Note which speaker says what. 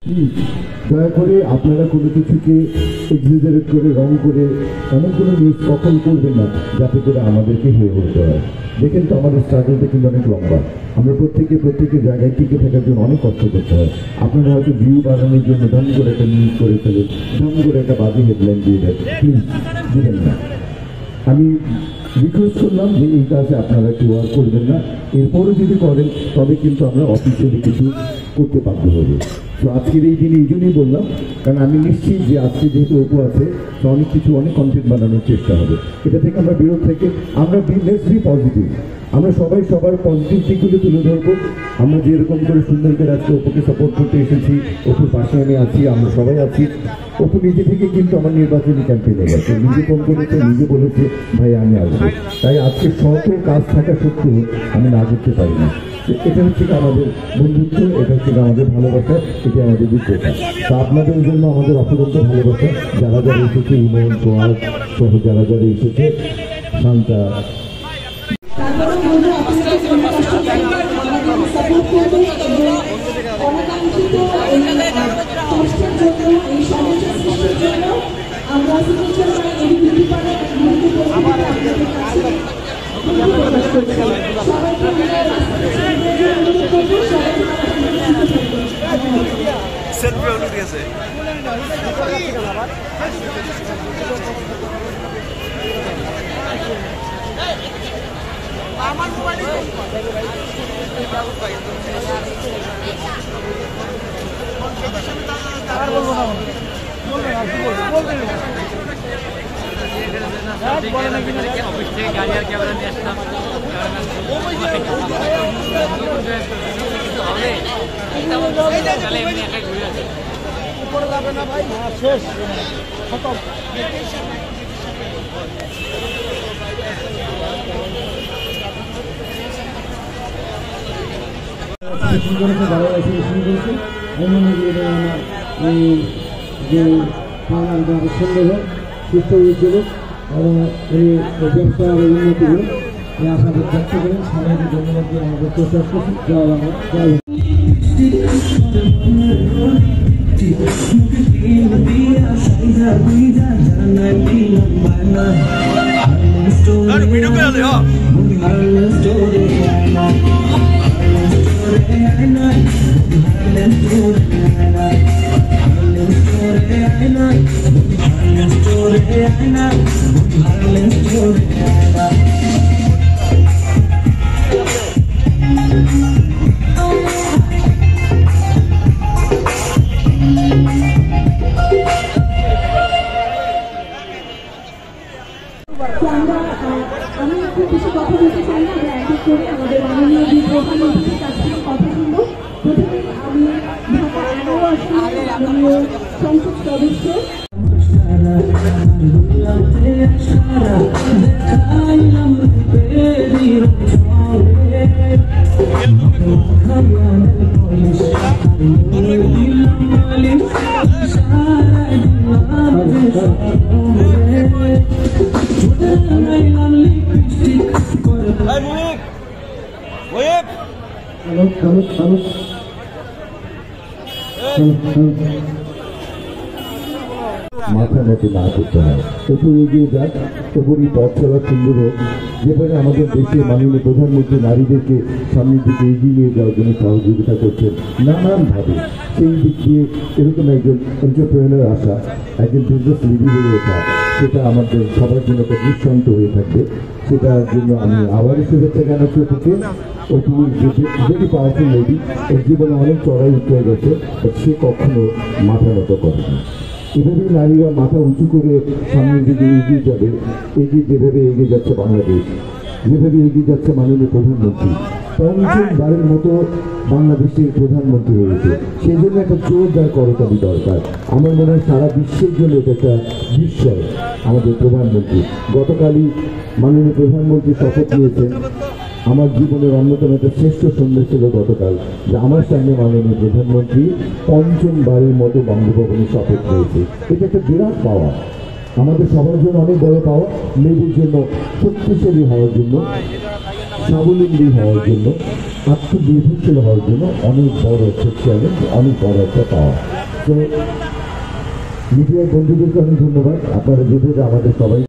Speaker 1: Please দয়া করে আপনারা কোনো কিছুকে এক্সাজারেট করে রং করে এমন কোনো নিউজ কখন করবেন না যাতে করে আমাদেরকে হেয় হতে হয়। দেখেন তো আমাদের স্ট্রাগলটা কিন্তু অনেক লম্বা, আমরা প্রত্যেকের জায়গায় টিকে থাকার জন্য অনেক কষ্ট করতে হয়। আপনারা হয়তো ভিউ বাড়ানোর জন্য ধাম করে একটা নিউজ করে ফেলেন, ধাম করে একটা বাজে হেডলাইন দিয়ে দেন, প্লিজ দিবেন না। আমি রিকোয়েস্ট করলাম যে এই কাজে আপনারা কেউ আর করবেন না, এরপরও যদি করেন তবে কিন্তু আমরা অফিসিয়ালি কিছু করতে বাধ্য হব। তো আজকের এই দিনে এই জন্যই বললাম, কারণ আমি নিশ্চিত যে আজকে যেহেতু অপু আছে তো অনেক কন্টেন্ট বানানোর চেষ্টা হবে। এটা থেকে আমরা বিরোধ থেকে আমরা লেটস বি পজিটিভ, আমরা সবাই সবার পজিটিভ দিকগুলো তুলে ধরবো। আমরা যেরকম করে সুন্দর করে আজকে অপুকে সাপোর্ট করতে এসেছি, অপুর পাশে আমি আছি, আমরা সবাই আছি। অপু নিজে থেকে কিন্তু আমার নির্বাচনী ক্যাম্পেইনে গেছে, নিজে ফোন করেছে, নিজে বলেছে ভাই আমি আসবো। তাই আজকে শত কাজ থাকা সত্ত্বেও আমি না করতে পারি না। এটা হচ্ছে আমাদের বন্ধুত্ব, এটা হচ্ছে আমাদের ভালোবাসা, এটা আমাদের যোগ্যতা। তা আপনাদের জন্য আমাদের অফুরন্ত ভালোবাসা, যারা এসেছে ইমন সোহাগ সহ যারা এসেছে, শান্তা।
Speaker 2: সেলফি উঠে গেছে আমার মোবাইলে আর বলবো না, অফিস থেকে গাড়ি আর ক্যামেরা নিয়ে আসলাম। উপরে যাবে না ভাই, শেষ খতম।
Speaker 1: যারা এসে করেছে এমন এই যে পাড়ার সুন্দর হোক, সুস্থ উজ্জ্বল এবং এই ব্যবসা উন্নতি হোক এই আশা ব্যক্ত করেন। সবাইকে ধন্যবাদ দিয়ে আমাদের প্রচার করছি। জয় বাংলা, জয়
Speaker 3: আমি খুব বেশি কথা বলতে চাই না, আমরা এক এক করে আমাদের মাননীয় প্রধানমন্ত্রীর কাছ থেকে কথা শুনবো। প্রথমে আমি ঢাকা 11 আসনের মাননীয় সংসদ সদস্য
Speaker 1: মাথা মতো না করতে হয়, একটু এগিয়ে যাক, তবুই পথ চলা সুন্দর হোক। যেখানে আমাদের দেশের মাননীয় প্রধানমন্ত্রী নারীদেরকে সামনের দিকে এগিয়ে নিয়ে যাওয়ার জন্য সহযোগিতা করছেন নানানভাবে, সেই দিক দিয়ে এরকম একজন এন্টারপ্রেনার আসা, একজন বিজনেস লিডার হয়ে ওঠা, সেটা আমাদের সবার জন্য একটা দৃষ্টান্ত হয়ে থাকবে। সেটার জন্য আমি আবারও শুভেচ্ছা জানাচ্ছি অপুকে। অপু ভেরি পাওয়ারফুল লেডি, ওর জীবনে অনেক চড়াই উঠে গেছে, সে কখনো মাথা নত করেনি। এভাবেই নারীরা মাথা উঁচু করে সামনের দিকে এগিয়ে যাবে, যেভাবে এগিয়ে যাচ্ছে বাংলাদেশ, যেভাবে এগিয়ে যাচ্ছে মাননীয় প্রধানমন্ত্রী, পঞ্চমবারের মতো বাংলাদেশের প্রধানমন্ত্রী হয়েছে। সেই জন্য একটা জোরদার করতালি দরকার। আমার মনে হয় সারা বিশ্বের জন্য এটা একটা বিস্ময় আমাদের প্রধানমন্ত্রী। গতকালই মাননীয় প্রধানমন্ত্রী শপথ নিয়েছেন। আমার জীবনের অন্যতম একটা শ্রেষ্ঠ সন্দেশ ছিল গতকাল, যে আমার সামনে মাননীয় প্রধানমন্ত্রী পঞ্চমবারের মতো বঙ্গভবনে শপথ নিয়েছে। এটা একটা বিরাট পাওয়া, আমাদের সবার জন্য অনেক বড় পাওয়া। মেয়েদের জন্য শক্তিশালী হওয়ার জন্য, স্বাবলম্বী হওয়ার জন্য, আত্মনির্ভরশীল হওয়ার জন্য অনেক বড় একটা চ্যালেঞ্জ, অনেক বড় একটা পাওয়া। তো মিডিয়ার বন্ধুদেরকে অনেক ধন্যবাদ, আপনারা যেভাবে আমাদের সবাই